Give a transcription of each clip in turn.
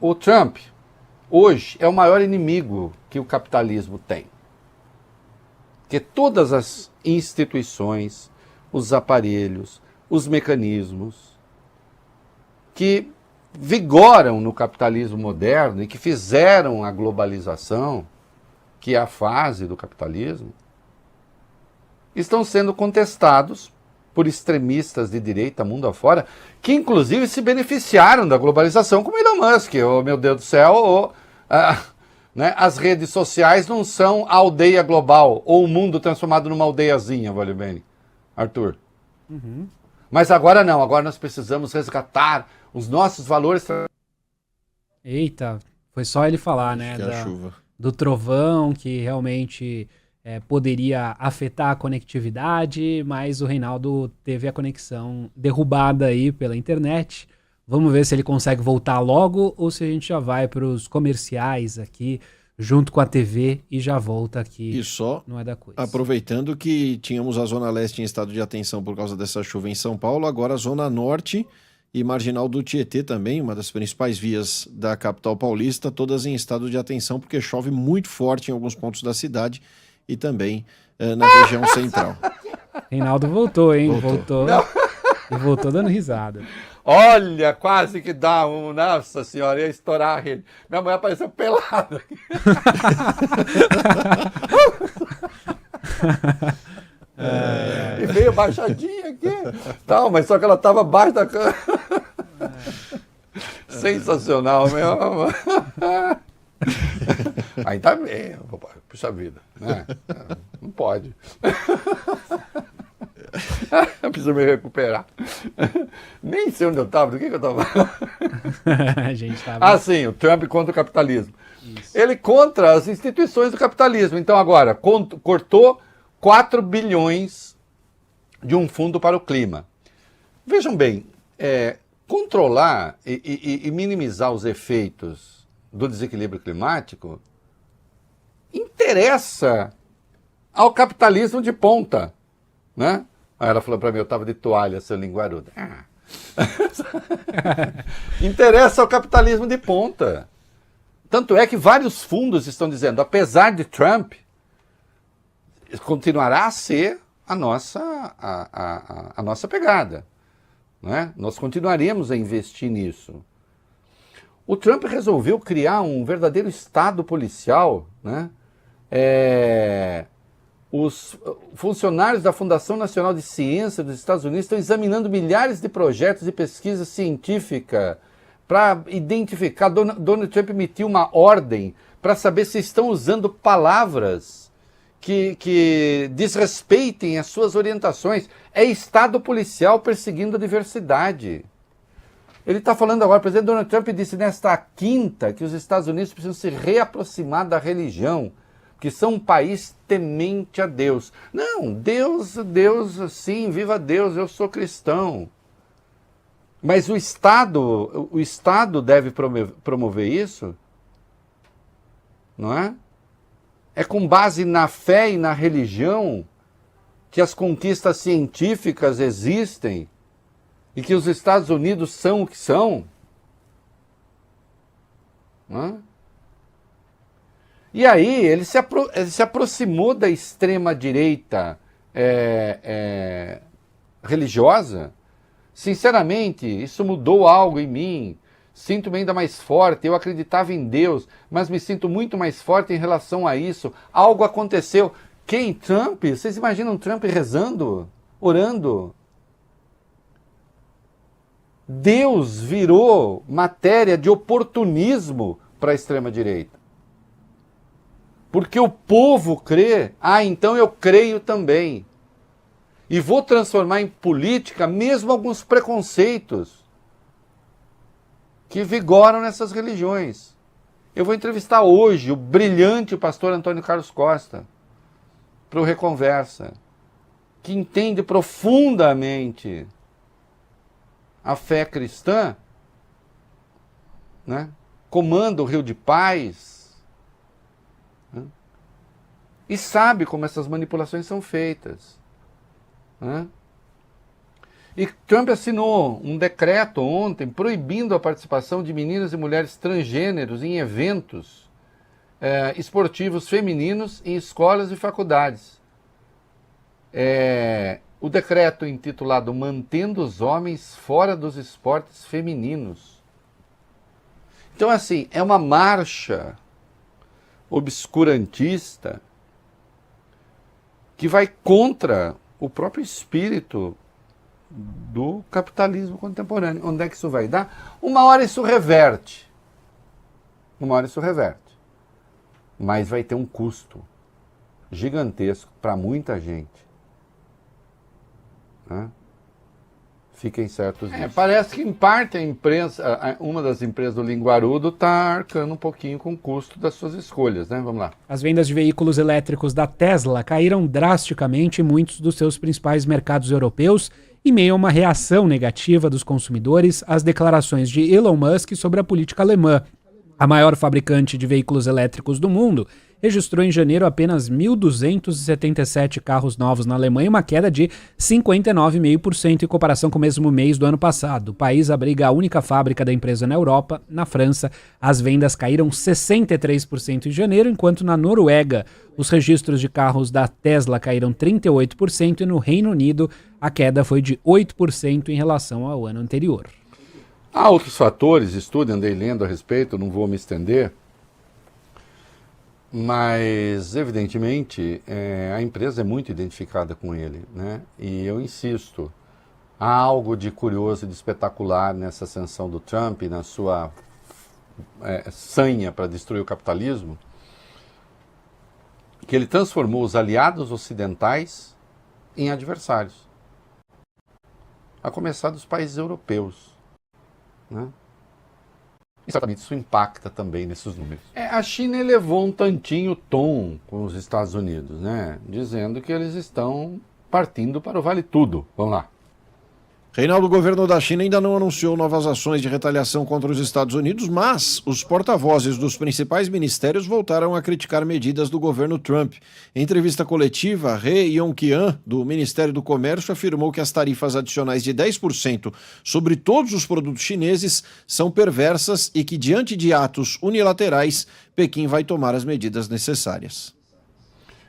O Trump, hoje, é o maior inimigo que o capitalismo tem. Porque todas as instituições, os aparelhos, os mecanismos que vigoram no capitalismo moderno e que fizeram a globalização, que é a fase do capitalismo, estão sendo contestados por extremistas de direita mundo afora, que inclusive se beneficiaram da globalização, como Elon Musk. Oh, meu Deus do céu, né? As redes sociais não são a aldeia global, ou o mundo transformado numa aldeiazinha, vale bem, Arthur. Uhum. Mas agora não, agora nós precisamos resgatar os nossos valores. Eita, foi só ele falar, né? Que é a chuva. Do trovão, que realmente poderia afetar a conectividade, mas o Reinaldo teve a conexão derrubada aí pela internet. Vamos ver se ele consegue voltar logo ou se a gente já vai para os comerciais aqui, junto com a TV, e já volta aqui. E só não é da coisa. Aproveitando que tínhamos a Zona Leste em estado de atenção por causa dessa chuva em São Paulo, agora a Zona Norte e Marginal do Tietê também, uma das principais vias da capital paulista, todas em estado de atenção, porque chove muito forte em alguns pontos da cidade e também na região central. Reinaldo voltou, hein? Voltou. E voltou dando risada. Olha, quase que dá um... Nossa senhora, ia estourar a rede. Minha mulher apareceu pelada. E veio baixadinha aqui. Não, mas só que ela estava abaixo da cama. Sensacional, meu. Aí tá bem, puxa vida, né? Não pode. Eu preciso me recuperar. Nem sei onde eu estava, do que eu estava. A gente tava... Sim, o Trump contra o capitalismo. Isso. Ele contra as instituições do capitalismo. Então agora, cortou 4 bilhões de um fundo para o clima. Vejam bem, controlar e minimizar os efeitos do desequilíbrio climático interessa ao capitalismo de ponta, né? Aí ela falou para mim, eu estava de toalha, seu linguarudo. Interessa ao capitalismo de ponta. Tanto é que vários fundos estão dizendo, apesar de Trump, continuará a ser a nossa pegada, né? Nós continuaremos a investir nisso. O Trump resolveu criar um verdadeiro estado policial, né? Os funcionários da Fundação Nacional de Ciência dos Estados Unidos estão examinando milhares de projetos de pesquisa científica para identificar. Donald Trump emitiu uma ordem para saber se estão usando palavras que desrespeitem as suas orientações. É estado policial perseguindo a diversidade. Ele está falando agora, o presidente Donald Trump disse nesta quinta que os Estados Unidos precisam se reaproximar da religião, que são um país temente a Deus. Não, Deus, sim, viva Deus, eu sou cristão. Mas o Estado deve promover isso? Não é? É com base na fé e na religião que as conquistas científicas existem e que os Estados Unidos são o que são? Não é? E aí ele se aproximou da extrema-direita religiosa. Sinceramente, isso mudou algo em mim. Sinto-me ainda mais forte. Eu acreditava em Deus, mas me sinto muito mais forte em relação a isso. Algo aconteceu. Quem? Trump? Vocês imaginam Trump rezando? Orando? Deus virou matéria de oportunismo para a extrema-direita. Porque o povo crê, então eu creio também. E vou transformar em política mesmo alguns preconceitos que vigoram nessas religiões. Eu vou entrevistar hoje o brilhante pastor Antônio Carlos Costa para o Reconversa, que entende profundamente a fé cristã, né? Comanda o Rio de Paz, e sabe como essas manipulações são feitas. Né? E Trump assinou um decreto ontem proibindo a participação de meninas e mulheres transgêneros em eventos esportivos femininos em escolas e faculdades. O decreto intitulado Mantendo os Homens Fora dos Esportes Femininos. Então, assim, é uma marcha obscurantista que vai contra o próprio espírito do capitalismo contemporâneo. Onde é que isso vai dar? Uma hora isso reverte. Mas vai ter um custo gigantesco para muita gente. Fiquem certos disso. Parece que, em parte, a imprensa, uma das empresas do linguarudo está arcando um pouquinho com o custo das suas escolhas, né? Vamos lá. As vendas de veículos elétricos da Tesla caíram drasticamente em muitos dos seus principais mercados europeus, em meio a uma reação negativa dos consumidores às declarações de Elon Musk sobre a política alemã. A maior fabricante de veículos elétricos do mundo registrou em janeiro apenas 1.277 carros novos na Alemanha, uma queda de 59,5% em comparação com o mesmo mês do ano passado. O país abriga a única fábrica da empresa na Europa. Na França, as vendas caíram 63% em janeiro, enquanto na Noruega, os registros de carros da Tesla caíram 38% e no Reino Unido, a queda foi de 8% em relação ao ano anterior. Há outros fatores, andei lendo a respeito, não vou me estender, mas, evidentemente, a empresa é muito identificada com ele, né? E eu insisto, há algo de curioso e de espetacular nessa ascensão do Trump, na sua sanha para destruir o capitalismo, que ele transformou os aliados ocidentais em adversários, a começar dos países europeus, né? E certamente isso impacta também nesses números. A China elevou um tantinho o tom com os Estados Unidos, né? Dizendo que eles estão partindo para o vale tudo. Vamos lá. Reinaldo, o governo da China ainda não anunciou novas ações de retaliação contra os Estados Unidos, mas os porta-vozes dos principais ministérios voltaram a criticar medidas do governo Trump. Em entrevista coletiva, He Yongqian, do Ministério do Comércio, afirmou que as tarifas adicionais de 10% sobre todos os produtos chineses são perversas e que, diante de atos unilaterais, Pequim vai tomar as medidas necessárias.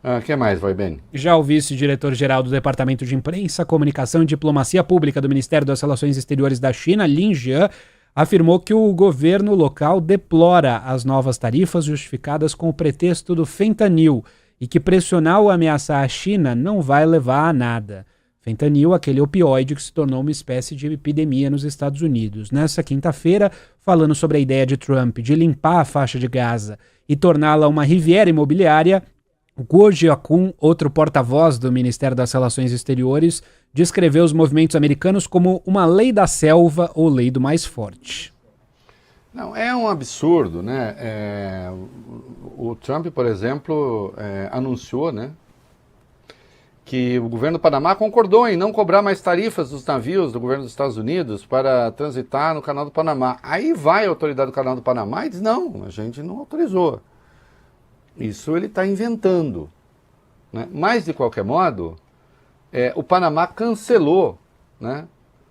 O que mais, vai bem? Já o vice-diretor-geral do Departamento de Imprensa, Comunicação e Diplomacia Pública do Ministério das Relações Exteriores da China, Lin Jian, afirmou que o governo local deplora as novas tarifas justificadas com o pretexto do fentanil e que pressionar ou ameaçar a China não vai levar a nada. Fentanil, aquele opioide que se tornou uma espécie de epidemia nos Estados Unidos. Nessa quinta-feira, falando sobre a ideia de Trump de limpar a faixa de Gaza e torná-la uma riviera imobiliária, Guo Jiakun, outro porta-voz do Ministério das Relações Exteriores, descreveu os movimentos americanos como uma lei da selva ou lei do mais forte. Não, é um absurdo, né? O Trump, por exemplo, anunciou, né, que o governo do Panamá concordou em não cobrar mais tarifas dos navios do governo dos Estados Unidos para transitar no Canal do Panamá. Aí vai a autoridade do Canal do Panamá e diz, não, a gente não autorizou. Isso ele está inventando, né? Mas, de qualquer modo, o Panamá cancelou, né?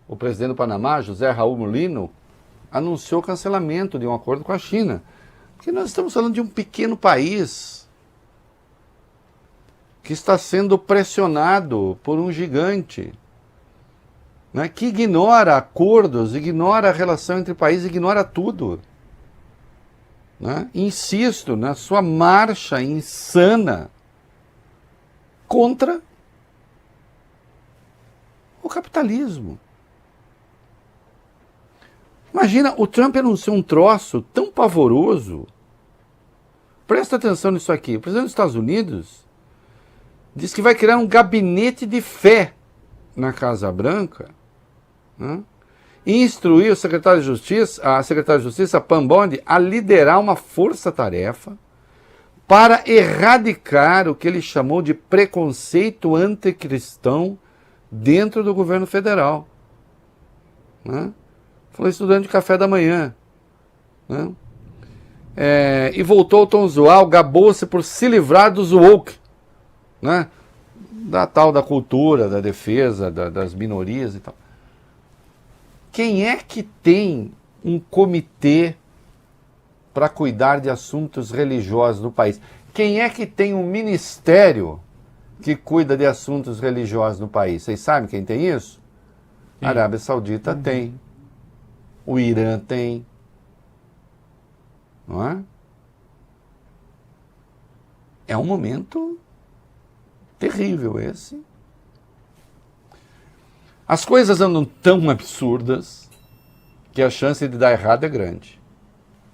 O presidente do Panamá, José Raul Mulino, anunciou o cancelamento de um acordo com a China. Porque nós estamos falando de um pequeno país que está sendo pressionado por um gigante, né? Que ignora acordos, ignora a relação entre países, ignora tudo. Né? Insisto na sua marcha insana contra o capitalismo. Imagina, o Trump anunciou um troço tão pavoroso. Presta atenção nisso aqui. O presidente dos Estados Unidos diz que vai criar um gabinete de fé na Casa Branca, né? E instruiu a secretária de Justiça, Pam Bondi, a liderar uma força-tarefa para erradicar o que ele chamou de preconceito anticristão dentro do governo federal. Né? Falou isso durante o café da manhã. Né? E voltou ao tom usual, gabou-se por se livrar dos woke, né? Da tal da cultura, da defesa das minorias e tal. Quem é que tem um comitê para cuidar de assuntos religiosos no país? Quem é que tem um ministério que cuida de assuntos religiosos no país? Vocês sabem quem tem isso? A Arábia Saudita tem. O Irã tem. Não é? É um momento terrível esse. As coisas andam tão absurdas que a chance de dar errado é grande.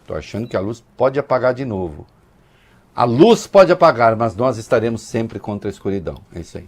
Estou achando que a luz pode apagar de novo. A luz pode apagar, mas nós estaremos sempre contra a escuridão. É isso aí.